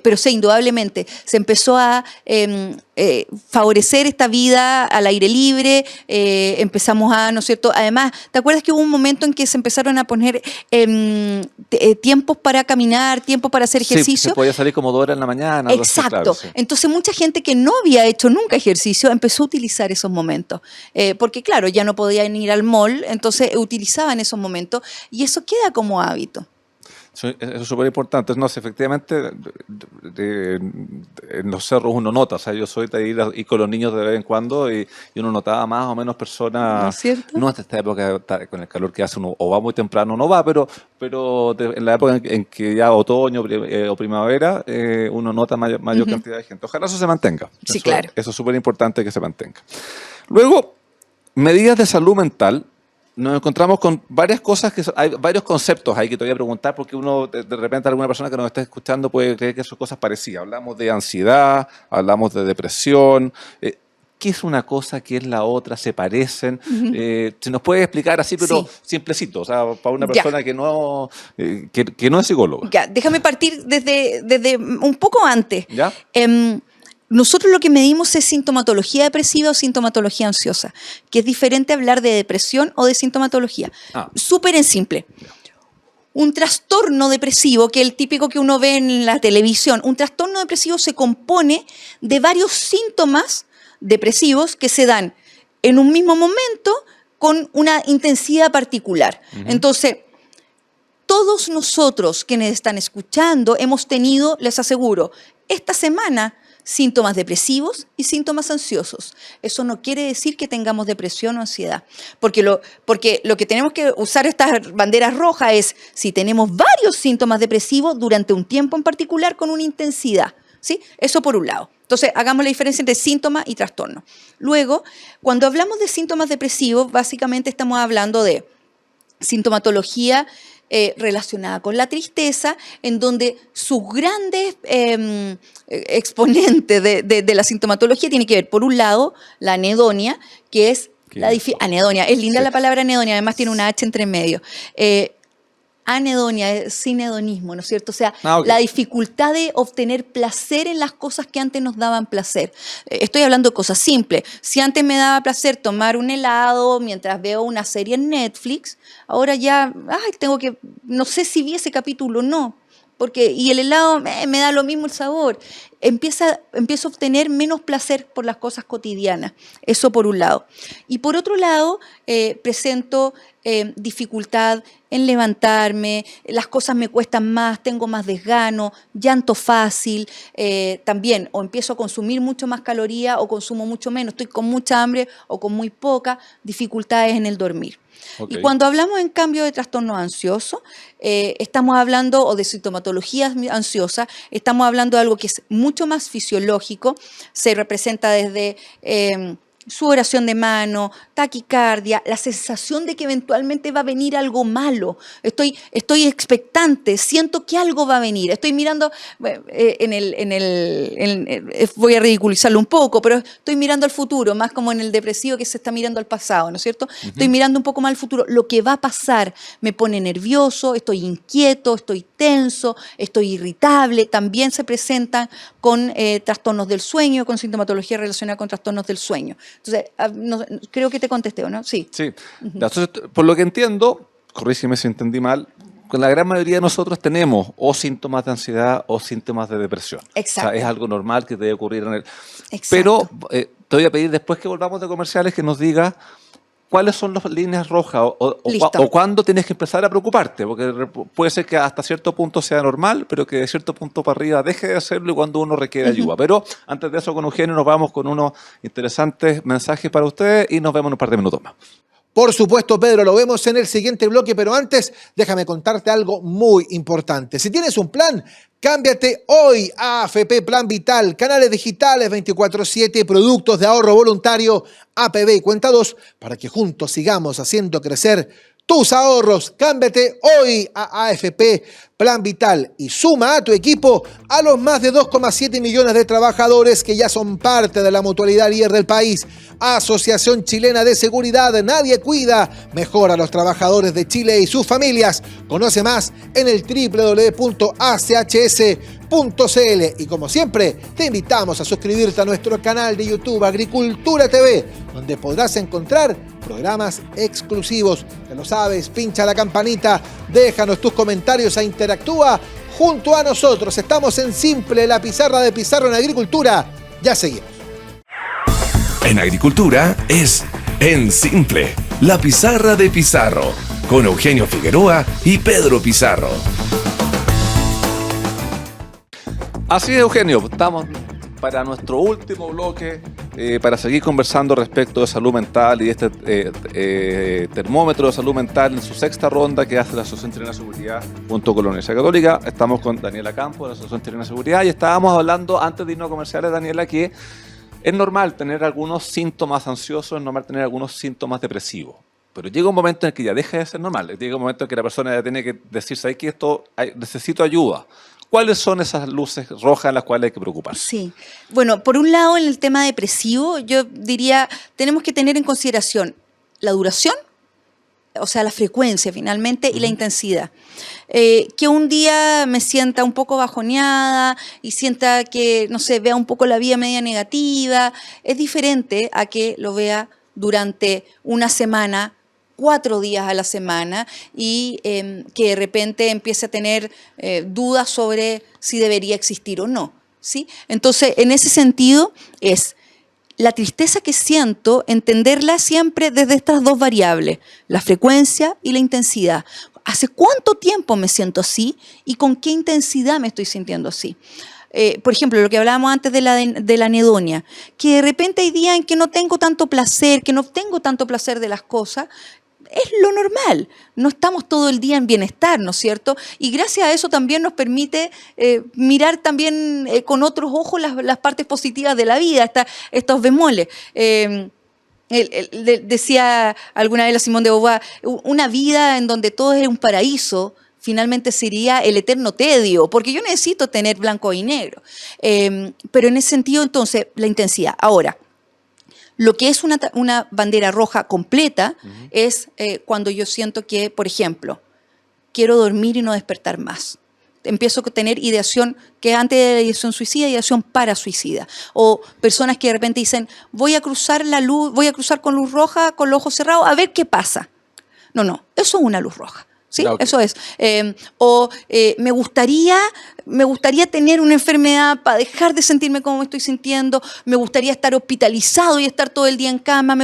pero sí, indudablemente se empezó a favorecer esta vida al aire libre, empezamos a, ¿no es cierto? Además, ¿te acuerdas que hubo un momento en que se empezaron a poner tiempos para caminar, tiempos para hacer ejercicio? Sí, se podía salir como 2 horas en la mañana. Exacto. Claro, sí. Entonces, mucha gente que no había hecho nunca ejercicio empezó a utilizar esos momentos. Porque, claro, ya no podían ir al mall, entonces utilizaban esos momentos y eso queda como hábito. Sí, eso es súper importante. No, si efectivamente en los cerros uno nota, o sea, yo soy de ir con los niños de vez en cuando y uno notaba más o menos personas, ¿No es cierto? no hasta esta época con el calor que hace uno o va muy temprano o no va, pero en la época en que ya otoño o primavera uno nota mayor cantidad de gente. Ojalá eso se mantenga. Sí, claro. Eso es súper importante que se mantenga. Luego, medidas de salud mental. Nos encontramos con varias cosas, hay varios conceptos ahí que te voy a preguntar porque uno, de repente alguna persona que nos está escuchando puede creer que son cosas parecidas. Hablamos de ansiedad, hablamos de depresión. ¿Qué es una cosa? ¿Qué es la otra? ¿Se parecen? ¿Se nos puede explicar así, pero Sí. simplecito? O sea, para una persona que no es psicóloga. Ya, déjame partir desde un poco antes. ¿Ya? Nosotros lo que medimos es sintomatología depresiva o sintomatología ansiosa, que es diferente a hablar de depresión o de sintomatología. Súper en simple. Un trastorno depresivo, que es el típico que uno ve en la televisión, un trastorno depresivo se compone de varios síntomas depresivos que se dan en un mismo momento con una intensidad particular. Entonces, todos nosotros quienes están escuchando hemos tenido, les aseguro, esta semana síntomas depresivos y síntomas ansiosos. Eso no quiere decir que tengamos depresión o ansiedad, porque lo que tenemos que usar estas banderas rojas es si tenemos varios síntomas depresivos durante un tiempo en particular con una intensidad, ¿sí? Eso por un lado. Entonces, hagamos la diferencia entre síntoma y trastorno. Luego, cuando hablamos de síntomas depresivos, básicamente estamos hablando de sintomatología relacionada con la tristeza, en donde sus grandes exponentes de la sintomatología tiene que ver, por un lado, la anedonia, que es anedonia. Es linda la palabra anedonia, además tiene una H entre medio. Anedonia es sin hedonismo, ¿no es cierto? O sea, la dificultad de obtener placer en las cosas que antes nos daban placer. Estoy hablando de cosas simples. Si antes me daba placer tomar un helado mientras veo una serie en Netflix, ahora ya, no sé si vi ese capítulo o no. Y el helado me da lo mismo el sabor. Empiezo a obtener menos placer por las cosas cotidianas. Eso por un lado. Y por otro lado, presento dificultad en levantarme, las cosas me cuestan más, tengo más desgano, llanto fácil, también o empiezo a consumir mucho más calorías o consumo mucho menos, estoy con mucha hambre o con muy poca, dificultades en el dormir. Okay. Y cuando hablamos en cambio de trastorno ansioso, estamos hablando, o de sintomatología ansiosa, estamos hablando de algo que es mucho más fisiológico, se representa desde sudoración de mano, taquicardia, la sensación de que eventualmente va a venir algo malo. Estoy expectante, siento que algo va a venir. Estoy mirando, voy a ridiculizarlo un poco, pero estoy mirando al futuro, más como en el depresivo que se está mirando al pasado, ¿no es cierto? Estoy mirando un poco más al futuro. Lo que va a pasar me pone nervioso, estoy inquieto, estoy tenso, estoy irritable. También se presentan con trastornos del sueño, con sintomatología relacionada con trastornos del sueño. Entonces, creo que te contesté, ¿o no? Sí. Sí. Entonces, por lo que entiendo, corrígeme si entendí mal, la gran mayoría de nosotros tenemos o síntomas de ansiedad o síntomas de depresión. Exacto. O sea, es algo normal que debe ocurrir en el... Exacto. Pero te voy a pedir después que volvamos de comerciales que nos digas cuáles son las líneas rojas o cuándo tienes que empezar a preocuparte, porque puede ser que hasta cierto punto sea normal, pero que de cierto punto para arriba deje de hacerlo y cuando uno requiere ayuda. Pero antes de eso, con Eugenio, nos vamos con unos interesantes mensajes para ustedes y nos vemos en un par de minutos más. Por supuesto, Pedro, lo vemos en el siguiente bloque, pero antes déjame contarte algo muy importante. Si tienes un plan, cámbiate hoy a AFP Plan Vital, canales digitales 24/7, productos de ahorro voluntario, APB y Cuenta 2, para que juntos sigamos haciendo crecer tus ahorros. Cámbiate hoy a AFP Plan Vital y suma a tu equipo a los más de 2,7 millones de trabajadores que ya son parte de la mutualidad líder del país. Asociación Chilena de Seguridad, nadie cuida mejor a los trabajadores de Chile y sus familias. Conoce más en el www.achs.cl y como siempre te invitamos a suscribirte a nuestro canal de YouTube Agricultura TV, donde podrás encontrar programas exclusivos. Ya lo sabes, pincha la campanita, déjanos tus comentarios e interactúa junto a nosotros. Estamos en Simple, la pizarra de Pizarro en Agricultura. Ya seguimos. En Agricultura es En Simple, la pizarra de Pizarro, con Eugenio Figueroa y Pedro Pizarro. Así es, Eugenio, estamos para nuestro último bloque, para seguir conversando respecto de salud mental y este termómetro de salud mental en su sexta ronda que hace la Asociación Chilena de Seguridad junto con la Universidad Católica. Estamos con Daniela Campos de la Asociación Chilena de Seguridad y estábamos hablando antes de irnos a comerciales, Daniela, que es normal tener algunos síntomas ansiosos, es normal tener algunos síntomas depresivos. Pero llega un momento en el que ya deja de ser normal. Llega un momento en que la persona ya tiene que decir, ¿sabes qué? Necesito ayuda. ¿Cuáles son esas luces rojas en las cuales hay que preocuparse? Sí. Bueno, por un lado, en el tema depresivo, yo diría, tenemos que tener en consideración la duración, o sea, la frecuencia finalmente, y la intensidad. Que un día me sienta un poco bajoneada y sienta que, no sé, vea un poco la vida media negativa, es diferente a que lo vea durante una semana, 4 días a la semana y que de repente empiece a tener dudas sobre si debería existir o no, ¿sí? Entonces, en ese sentido, es la tristeza que siento, entenderla siempre desde estas dos variables, la frecuencia y la intensidad. ¿Hace cuánto tiempo me siento así y con qué intensidad me estoy sintiendo así? Por ejemplo, lo que hablábamos antes de la anedonia, que de repente hay días en que no tengo tanto placer, que no tengo tanto placer de las cosas. Es lo normal, no estamos todo el día en bienestar, ¿no es cierto? Y gracias a eso también nos permite mirar también con otros ojos las partes positivas de la vida, estos bemoles. Decía alguna vez la Simone de Beauvoir, una vida en donde todo es un paraíso, finalmente sería el eterno tedio, porque yo necesito tener blanco y negro. Pero en ese sentido, entonces, la intensidad. Ahora, lo que es una bandera roja completa es cuando yo siento que, por ejemplo, quiero dormir y no despertar más. Empiezo a tener ideación que antes de la ideación suicida, ideación parasuicida. O personas que de repente dicen, voy a cruzar con luz roja, con los ojos cerrados, a ver qué pasa. No, eso es una luz roja. ¿Sí? Okay. Eso es. Me gustaría tener una enfermedad para dejar de sentirme como me estoy sintiendo, me gustaría estar hospitalizado y estar todo el día en cama,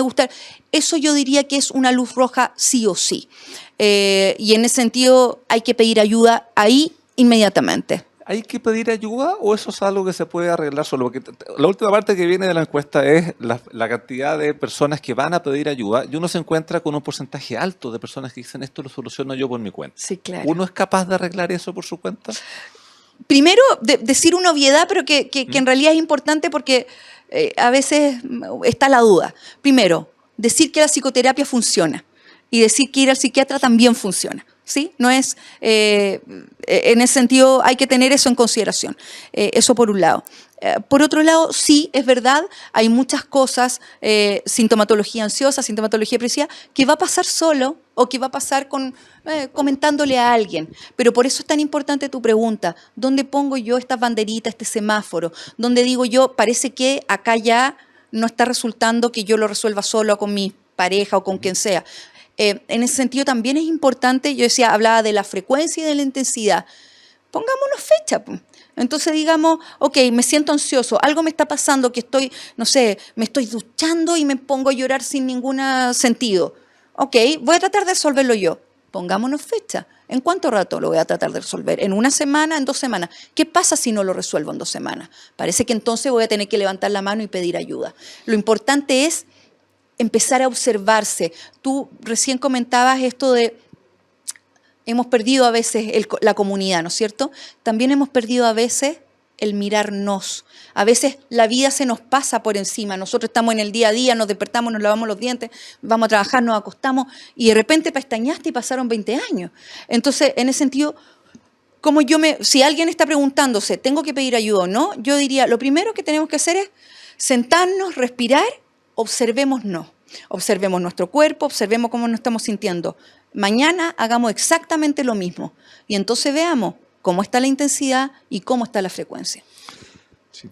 eso yo diría que es una luz roja sí o sí. Y en ese sentido hay que pedir ayuda ahí inmediatamente. ¿Hay que pedir ayuda o eso es algo que se puede arreglar solo? Porque la última parte que viene de la encuesta es la cantidad de personas que van a pedir ayuda y uno se encuentra con un porcentaje alto de personas que dicen esto lo soluciono yo por mi cuenta. Sí, claro. ¿Uno es capaz de arreglar eso por su cuenta? Primero, decir una obviedad, pero que en realidad es importante porque a veces está la duda. Primero, decir que la psicoterapia funciona y decir que ir al psiquiatra también funciona. ¿Sí? No es, en ese sentido hay que tener eso en consideración, eso por un lado. Por otro lado, sí, es verdad, hay muchas cosas, sintomatología ansiosa, sintomatología depresiva, que va a pasar solo o que va a pasar comentándole a alguien. Pero por eso es tan importante tu pregunta, ¿dónde pongo yo estas banderitas, este semáforo? ¿Dónde digo yo, parece que acá ya no está resultando que yo lo resuelva solo con mi pareja o con quien sea? En ese sentido también es importante, yo hablaba de la frecuencia y de la intensidad. Pongámonos fecha. Entonces digamos, ok, me siento ansioso, algo me está pasando que estoy, no sé, me estoy duchando y me pongo a llorar sin ningún sentido. Ok, voy a tratar de resolverlo yo. Pongámonos fecha. ¿En cuánto rato lo voy a tratar de resolver? ¿En una semana? ¿En 2 semanas? ¿Qué pasa si no lo resuelvo en 2 semanas? Parece que entonces voy a tener que levantar la mano y pedir ayuda. Lo importante es empezar a observarse. Tú recién comentabas esto de hemos perdido a veces la comunidad, ¿no es cierto? También hemos perdido a veces el mirarnos. A veces la vida se nos pasa por encima. Nosotros estamos en el día a día, nos despertamos, nos lavamos los dientes, vamos a trabajar, nos acostamos y de repente pestañaste y pasaron 20 años. Entonces, en ese sentido, si alguien está preguntándose, ¿tengo que pedir ayuda o no? Yo diría, lo primero que tenemos que hacer es sentarnos, respirar, observémonos. Observemos nuestro cuerpo, observemos cómo nos estamos sintiendo. Mañana hagamos exactamente lo mismo y entonces veamos cómo está la intensidad y cómo está la frecuencia. Sí.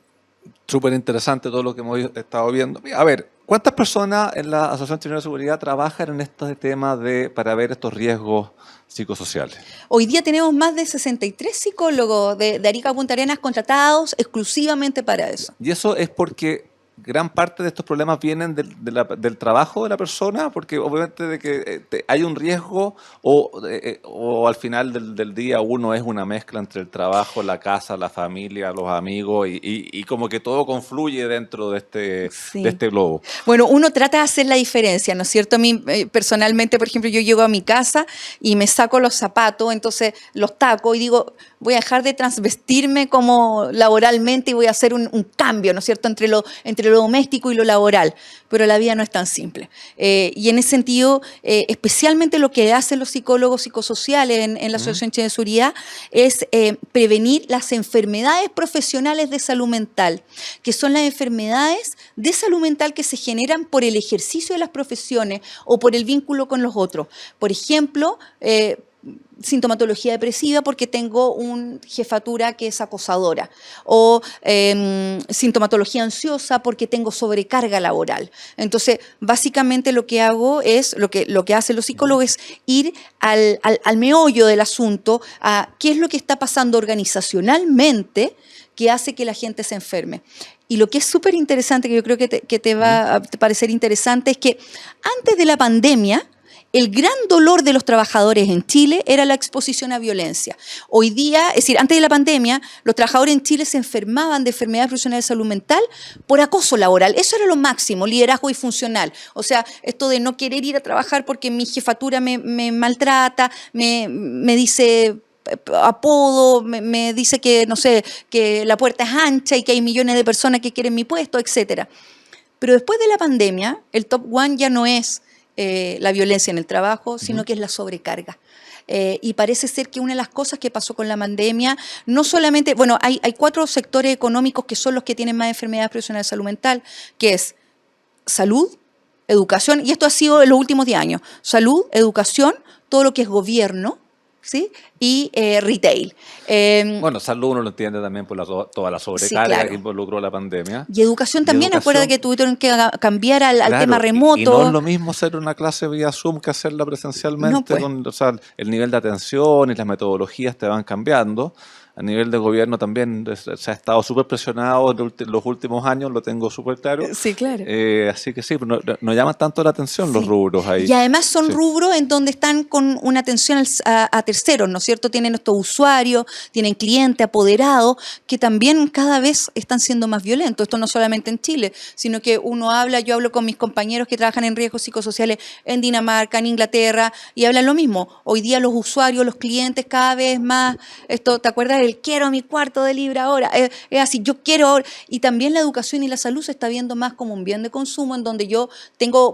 Súper interesante todo lo que hemos estado viendo. A ver, ¿cuántas personas en la Asociación Chilena de Seguridad trabajan en estos temas para ver estos riesgos psicosociales? Hoy día tenemos más de 63 psicólogos de Arica a Punta Arenas contratados exclusivamente para eso. Y eso es porque gran parte de estos problemas vienen del trabajo de la persona, porque obviamente de que hay un riesgo o al final del día uno es una mezcla entre el trabajo, la casa, la familia, los amigos y como que todo confluye dentro de Sí. este globo. Bueno, uno trata de hacer la diferencia, ¿no es cierto? A mí, personalmente, por ejemplo, yo llego a mi casa y me saco los zapatos, entonces los taco y digo, voy a dejar de transvestirme como laboralmente y voy a hacer un cambio, ¿no es cierto?, entre lo doméstico y lo laboral. Pero la vida no es tan simple. Y en ese sentido, especialmente lo que hacen los psicólogos psicosociales en la Asociación Chilena de Seguridad es prevenir las enfermedades profesionales de salud mental, que son las enfermedades de salud mental que se generan por el ejercicio de las profesiones o por el vínculo con los otros. Por ejemplo, sintomatología depresiva porque tengo una jefatura que es acosadora, o sintomatología ansiosa porque tengo sobrecarga laboral. Entonces, básicamente lo que hago es, lo que hacen los psicólogos es ir al meollo del asunto, a qué es lo que está pasando organizacionalmente que hace que la gente se enferme. Y lo que es súper interesante, que yo creo que te va a parecer interesante, es que antes de la pandemia, el gran dolor de los trabajadores en Chile era la exposición a violencia. Hoy día, es decir, antes de la pandemia, los trabajadores en Chile se enfermaban de enfermedades profesionales de salud mental por acoso laboral. Eso era lo máximo, liderazgo disfuncional. O sea, esto de no querer ir a trabajar porque mi jefatura me maltrata, me dice apodo, me dice que, no sé, que la puerta es ancha y que hay millones de personas que quieren mi puesto, etc. Pero después de la pandemia, el top one ya no es la violencia en el trabajo, sino que es la sobrecarga. Y parece ser que una de las cosas que pasó con la pandemia, no solamente, bueno, hay 4 sectores económicos que son los que tienen más enfermedades profesionales de salud mental, que es salud, educación, y esto ha sido en los últimos 10 años, salud, educación, todo lo que es gobierno, ¿sí? Y retail. Bueno, salud uno lo entiende también por toda la sobrecarga, sí, claro, que involucró la pandemia. Y educación también, acuérdate que tuvieron que cambiar al Claro, tema remoto. Y no es lo mismo hacer una clase vía Zoom que hacerla presencialmente. No, pues. O sea, el nivel de atención y las metodologías te van cambiando. A nivel de gobierno también se ha estado súper presionado en los últimos años, lo tengo súper claro. Sí, claro. Así que sí, no llaman tanto la atención los rubros ahí. Y además son rubros en donde están con una atención a terceros, ¿no es cierto? Tienen estos usuarios, tienen clientes, apoderados, que también cada vez están siendo más violentos. Esto no solamente en Chile, sino que yo hablo con mis compañeros que trabajan en riesgos psicosociales en Dinamarca, en Inglaterra, y hablan lo mismo. Hoy día los usuarios, los clientes cada vez más, ¿te acuerdas? El quiero mi cuarto de libra ahora, es así, yo quiero ahora. Y también la educación y la salud se está viendo más como un bien de consumo en donde yo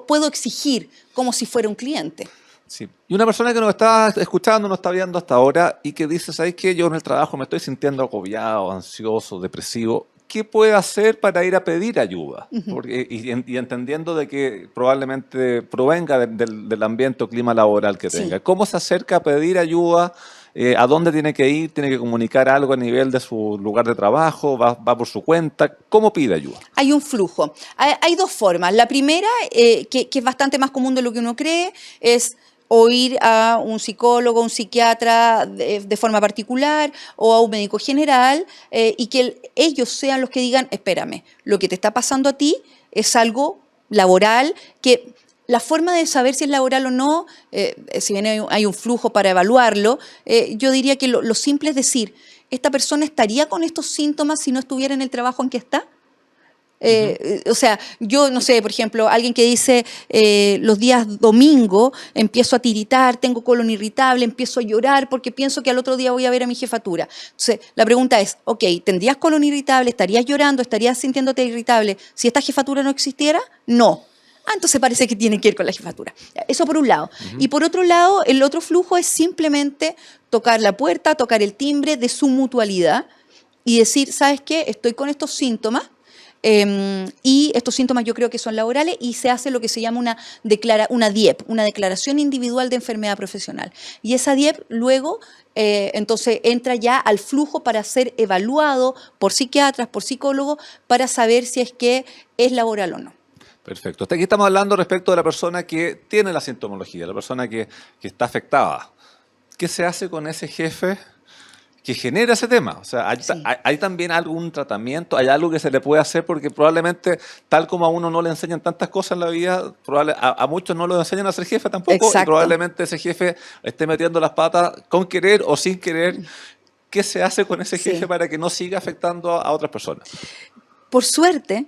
puedo exigir como si fuera un cliente. Sí. Y una persona que nos está escuchando, nos está viendo hasta ahora y que dice, ¿sabes qué? Yo en el trabajo me estoy sintiendo agobiado, ansioso, depresivo. ¿Qué puede hacer para ir a pedir ayuda? Y entendiendo de que probablemente provenga del ambiente o clima laboral que tenga. Sí. ¿Cómo se acerca a pedir ayuda? ¿A dónde tiene que ir? ¿Tiene que comunicar algo a nivel de su lugar de trabajo? ¿Va por su cuenta? ¿Cómo pide ayuda? Hay un flujo. Hay 2 formas. La primera, que es bastante más común de lo que uno cree, es o ir a un psicólogo, un psiquiatra de forma particular o a un médico general y que ellos sean los que digan, espérame, lo que te está pasando a ti es algo laboral que... La forma de saber si es laboral o no, si bien hay un flujo para evaluarlo, yo diría que lo simple es decir, ¿esta persona estaría con estos síntomas si no estuviera en el trabajo en que está? O sea, yo no sé, por ejemplo, alguien que dice los días domingo empiezo a tiritar, tengo colon irritable, empiezo a llorar porque pienso que al otro día voy a ver a mi jefatura. Entonces, la pregunta es, ok, ¿tendrías colon irritable? ¿Estarías llorando? ¿Estarías sintiéndote irritable? Si esta jefatura no existiera, no. Entonces parece que tiene que ir con la jefatura. Eso por un lado. Y por otro lado, el otro flujo es simplemente tocar la puerta, tocar el timbre de su mutualidad y decir, ¿sabes qué? Estoy con estos síntomas y estos síntomas yo creo que son laborales y se hace lo que se llama una DIEP, una declaración individual de enfermedad profesional. Y esa DIEP luego entonces entra ya al flujo para ser evaluado por psiquiatras, por psicólogos, para saber si es que es laboral o no. Perfecto. Aquí estamos hablando respecto de la persona que tiene la sintomología, la persona que está afectada. ¿Qué se hace con ese jefe que genera ese tema. O sea, Sí. hay también algún tratamiento, hay algo que se le puede hacer, porque probablemente, tal como a uno no le enseñan tantas cosas en la vida, a muchos no lo enseñan a ser jefe tampoco, y Exacto. probablemente ese jefe esté metiendo las patas con querer o sin querer. ¿Qué se hace con ese jefe Sí. para que no siga afectando a otras personas? Por suerte,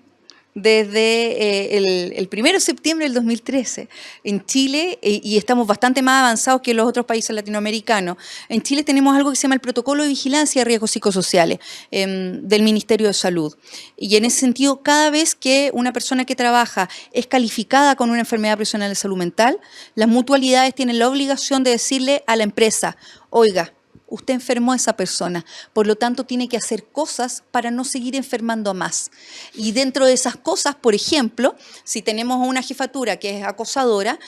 desde el 1 de septiembre del 2013, en Chile, y estamos bastante más avanzados que los otros países latinoamericanos, en Chile tenemos algo que se llama el Protocolo de Vigilancia de Riesgos Psicosociales del Ministerio de Salud. Y en ese sentido, cada vez que una persona que trabaja es calificada con una enfermedad profesional de salud mental, las mutualidades tienen la obligación de decirle a la empresa, oiga, usted enfermó a esa persona, por lo tanto tiene que hacer cosas para no seguir enfermando más. Y dentro de esas cosas, por ejemplo, si tenemos una jefatura que es acosadora,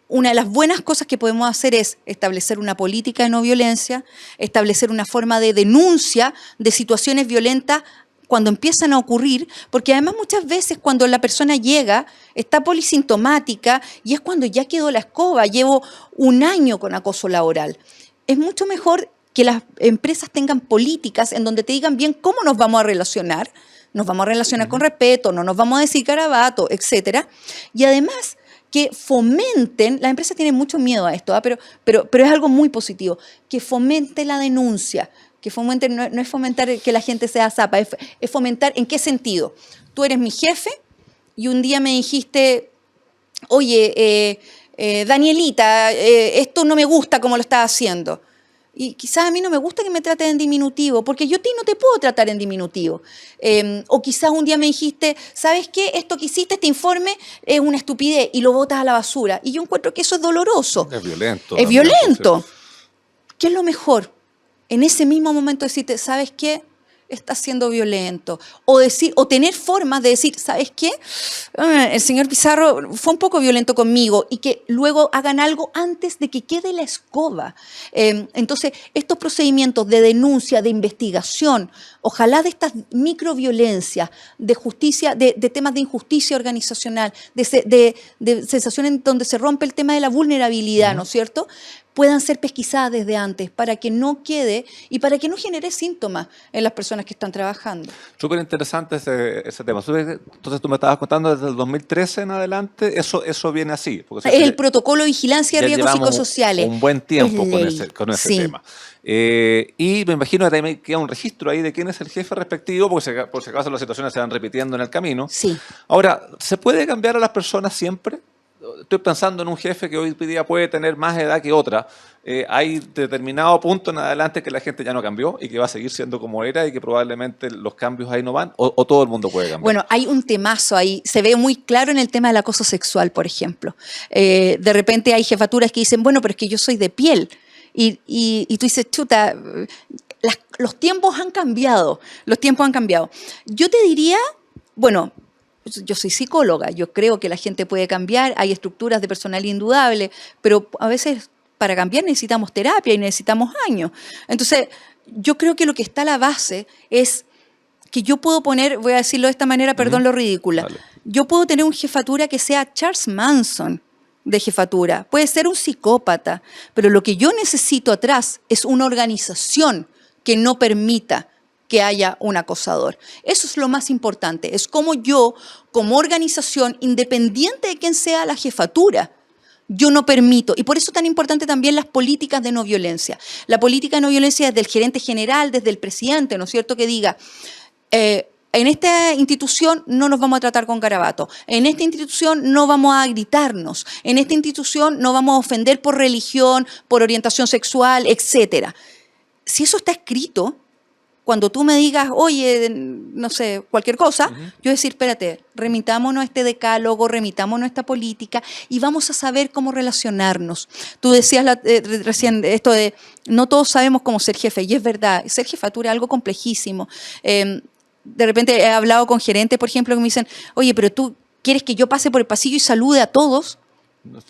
una de las buenas cosas que podemos hacer es establecer una política de no violencia, establecer una forma de denuncia de situaciones violentas cuando empiezan a ocurrir, porque además muchas veces cuando la persona llega, está polisintomática y es cuando ya quedó la escoba, llevo un año con acoso laboral. Es mucho mejor que las empresas tengan políticas en donde te digan bien cómo nos vamos a relacionar con respeto, no nos vamos a decir garabato, etcétera. Y además que fomenten, las empresas tienen mucho miedo a esto, pero es algo muy positivo, que fomente la denuncia, que fomente, no es fomentar que la gente sea zapa, es fomentar en qué sentido. Tú eres mi jefe y un día me dijiste, oye, Danielita, esto no me gusta como lo estás haciendo. Y quizás a mí no me gusta que me traten en diminutivo, porque yo a ti no te puedo tratar en diminutivo. O quizás un día me dijiste, ¿sabes qué? Esto que hiciste, este informe, es una estupidez y lo botas a la basura. Y yo encuentro que eso es doloroso. Es violento. Es también, violento. ¿sí? ¿Qué es lo mejor? En ese mismo momento decirte, ¿sabes qué? Está siendo violento. O tener formas de decir, ¿sabes qué? El señor Pizarro fue un poco violento conmigo, y que luego hagan algo antes de que quede la escoba. Entonces, estos procedimientos de denuncia, de investigación, ojalá de estas microviolencias, de justicia, de temas de injusticia organizacional, de sensaciones donde se rompe el tema de la vulnerabilidad, ¿no es cierto?, puedan ser pesquisadas desde antes para que no quede y para que no genere síntomas en las personas que están trabajando. Súper interesante ese tema. Entonces tú me estabas contando desde el 2013 en adelante, eso viene así. Porque Es el protocolo de vigilancia de riesgos psicosociales. Un buen tiempo Es con ese sí. tema. Y me imagino que también queda un registro ahí de quién es el jefe respectivo, porque por si acaso las situaciones se van repitiendo en el camino. Sí. Ahora, ¿se puede cambiar a las personas siempre? Estoy pensando en un jefe que hoy día puede tener más edad que otra. Hay determinado punto en adelante que la gente ya no cambió y que va a seguir siendo como era y que probablemente los cambios ahí no van, o todo el mundo puede cambiar. Bueno, hay un temazo ahí, se ve muy claro en el tema del acoso sexual, por ejemplo. De repente hay jefaturas que dicen, bueno, pero es que yo soy de piel. Y tú dices, chuta, los tiempos han cambiado, Yo te diría, bueno, yo soy psicóloga, yo creo que la gente puede cambiar, hay estructuras de personalidad indudable, pero a veces para cambiar necesitamos terapia y necesitamos años. Entonces, yo creo que lo que está a la base es que yo puedo poner, voy a decirlo de esta manera, perdón lo ridícula, Vale. yo puedo tener un jefatura que sea Charles Manson de jefatura, puede ser un psicópata, pero lo que yo necesito atrás es una organización que no permita que haya un acosador. Eso es lo más importante, es como yo, como organización, independiente de quién sea la jefatura, yo no permito, y por eso es tan importante también las políticas de no violencia. La política de no violencia desde el gerente general, desde el presidente, ¿no es cierto?, que diga, en esta institución no nos vamos a tratar con garabato, en esta institución no vamos a gritarnos, en esta institución no vamos a ofender por religión, por orientación sexual, etcétera. Si eso está escrito, cuando tú me digas, oye, no sé, cualquier cosa, yo decir, espérate, remitámonos a este decálogo, remitámonos a esta política y vamos a saber cómo relacionarnos. Tú decías recién esto de, no todos sabemos cómo ser jefe, y es verdad, ser jefatura es algo complejísimo. De repente he hablado con gerentes, por ejemplo, que me dicen, oye, pero tú quieres que yo pase por el pasillo y salude a todos.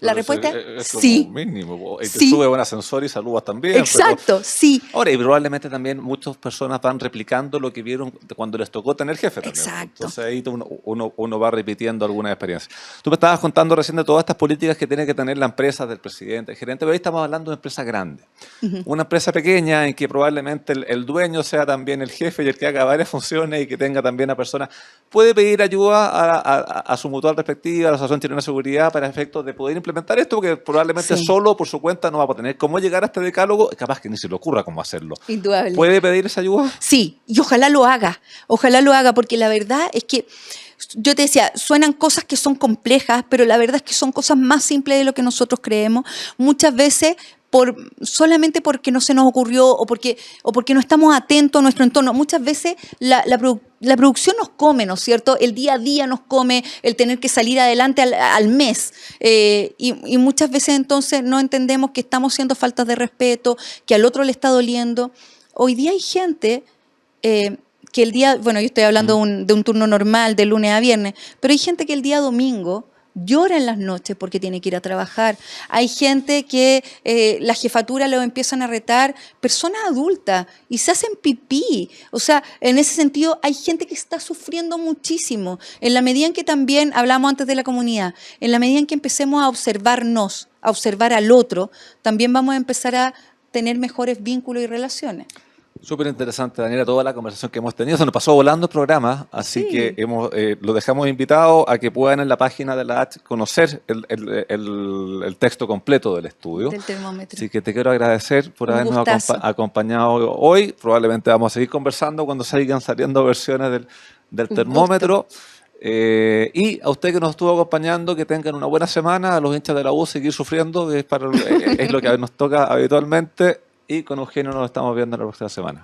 La respuesta es sí. Mínimo. Y te Sí. subes a un ascensor y saludas también. Exacto, sí. Ahora, y probablemente también muchas personas van replicando lo que vieron cuando les tocó tener jefe también. Exacto. Entonces ahí uno va repitiendo algunas experiencias. Tú me estabas contando recién de todas estas políticas que tiene que tener la empresa del presidente, el gerente, pero ahí estamos hablando de una empresa grande. Una empresa pequeña en que probablemente el dueño sea también el jefe y el que haga varias funciones y que tenga también a personas. Puede pedir ayuda a su mutual respectiva, a la Asociación Chilena de Seguridad, para efectos de poder implementar esto, porque probablemente Sí. solo por su cuenta no va a tener cómo llegar a este decálogo, capaz que ni se le ocurra cómo hacerlo. Indudable. ¿Puede pedir esa ayuda? Sí, y ojalá lo haga, porque la verdad es que yo te decía, suenan cosas que son complejas, pero la verdad es que son cosas más simples de lo que nosotros creemos. Muchas veces solamente porque no se nos ocurrió o porque no estamos atentos a nuestro entorno. Muchas veces la producción nos come, ¿no es cierto? El día a día nos come, el tener que salir adelante al mes. Y muchas veces entonces no entendemos que estamos haciendo faltas de respeto, que al otro le está doliendo. Hoy día hay gente que el día, bueno, yo estoy hablando de un turno normal, de lunes a viernes, pero hay gente que el día domingo llora en las noches porque tiene que ir a trabajar. Hay gente que la jefatura lo empiezan a retar, personas adultas, y se hacen pipí. O sea, en ese sentido hay gente que está sufriendo muchísimo. En la medida en que también, hablamos antes de la comunidad, en la medida en que empecemos a observarnos, a observar al otro, también vamos a empezar a tener mejores vínculos y relaciones. Súper interesante, Daniela, toda la conversación que hemos tenido. Se nos pasó volando el programa, así Sí. que lo dejamos invitado a que puedan en la página de la H conocer el texto completo del estudio. Del termómetro. Así que te quiero agradecer por Un habernos gustazo. acompañado hoy. Probablemente vamos a seguir conversando cuando sigan saliendo versiones del Un termómetro. Y a usted que nos estuvo acompañando, que tengan una buena semana. A los hinchas de la U seguir sufriendo, que es lo que nos toca habitualmente. Y con Eugenio nos estamos viendo la próxima semana.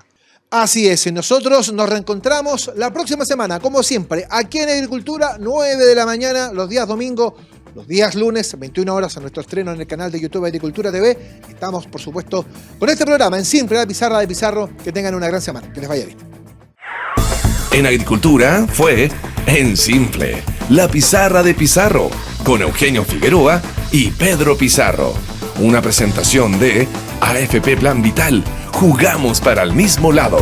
Así es, nosotros nos reencontramos la próxima semana, como siempre, aquí en Agricultura, 9 de la mañana, los días domingo, los días lunes, 21 horas, a nuestro estreno en el canal de YouTube Agricultura TV. Estamos, por supuesto, con este programa en Simple, la pizarra de Pizarro. Que tengan una gran semana, que les vaya bien. En Agricultura fue En Simple, la pizarra de Pizarro, con Eugenio Figueroa y Pedro Pizarro. Una presentación de AFP Plan Vital. Jugamos para el mismo lado.